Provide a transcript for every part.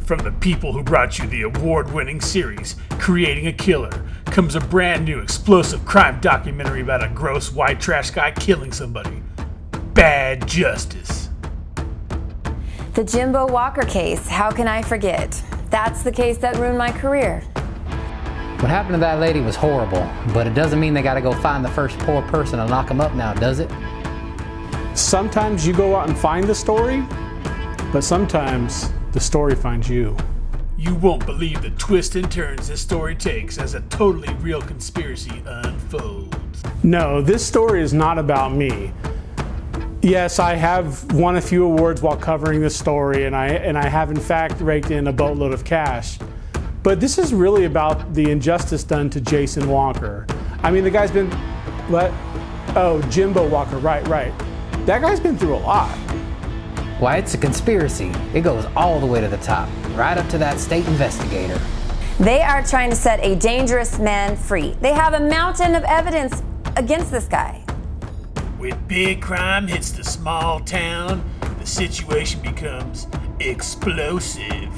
From the people who brought you the award-winning series, Creating a Killer, comes a brand new explosive crime documentary about a gross white trash guy killing somebody. Bad Justice. The Jimbo Walker case, how can I forget? That's the case that ruined my career. What happened to that lady was horrible, but it doesn't mean they gotta go find the first poor person and lock them up now, does it? Sometimes you go out and find the story, but sometimes the story finds you. You won't believe the twists and turns this story takes as a totally real conspiracy unfolds. No, this story is not about me. Yes, I have won a few awards while covering this story, and I have in fact raked in a boatload of cash. But this is really about the injustice done to Jason Walker. I mean, the guy's been, what? Oh, Jimbo Walker, right. That guy's been through a lot. Why, it's a conspiracy. It goes all the way to the top, right up to that state investigator. They are trying to set a dangerous man free. They have a mountain of evidence against this guy. When big crime hits the small town, the situation becomes explosive.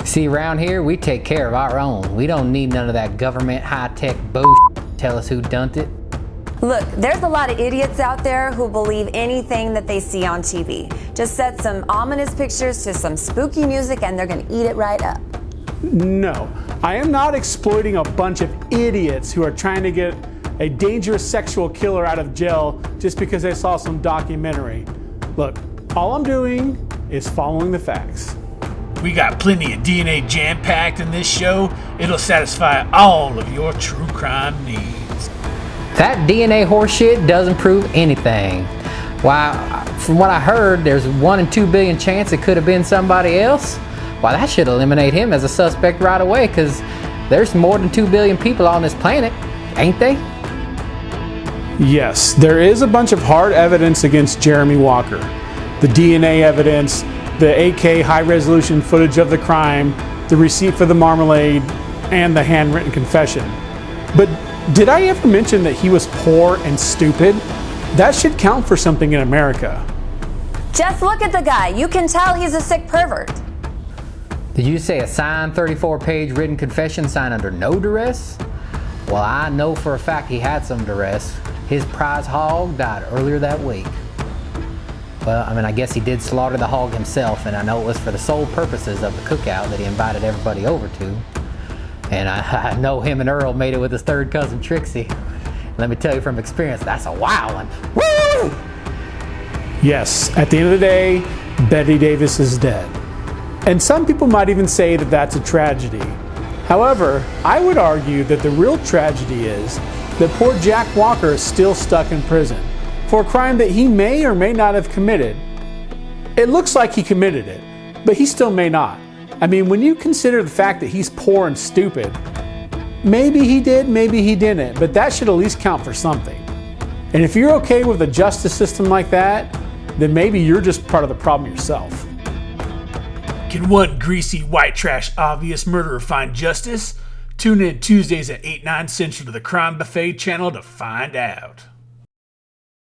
See, around here, we take care of our own. We don't need none of that government high-tech bullshit. Tell us who done it. Look, there's a lot of idiots out there who believe anything that they see on TV. Just set some ominous pictures to some spooky music and they're gonna eat it right up. No, I am not exploiting a bunch of idiots who are trying to get a dangerous sexual killer out of jail just because they saw some documentary. Look, all I'm doing is following the facts. We got plenty of DNA jam-packed in this show. It'll satisfy all of your true crime needs. That DNA horseshit doesn't prove anything. Why, from what I heard, there's 1 in 2 billion chance it could have been somebody else. Why, that should eliminate him as a suspect right away, because there's more than 2 billion people on this planet, ain't they? Yes, there is a bunch of hard evidence against Jeremy Walker. The DNA evidence, the 8K high-resolution footage of the crime, the receipt for the marmalade, and the handwritten confession. But did I ever mention that he was poor and stupid? That should count for something in America. Just look at the guy. You can tell he's a sick pervert. Did you say a signed 34-page written confession signed under no duress? Well, I know for a fact he had some duress. His prize hog died earlier that week. Well, I guess he did slaughter the hog himself, and I know it was for the sole purposes of the cookout that he invited everybody over to. And I know him and Earl made it with his third cousin Trixie. Let me tell you from experience, that's a wild one. Woo! Yes, at the end of the day, Betty Davis is dead. And some people might even say that that's a tragedy. However, I would argue that the real tragedy is that poor Jack Walker is still stuck in prison for a crime that he may or may not have committed. It looks like he committed it, but he still may not. I mean, when you consider the fact that he's poor and stupid, maybe he did, maybe he didn't, but that should at least count for something. And if you're okay with a justice system like that, then maybe you're just part of the problem yourself. Can one greasy white trash obvious murderer find justice? Tune in Tuesdays at 8, 9 Central to the Crime Buffet channel to find out.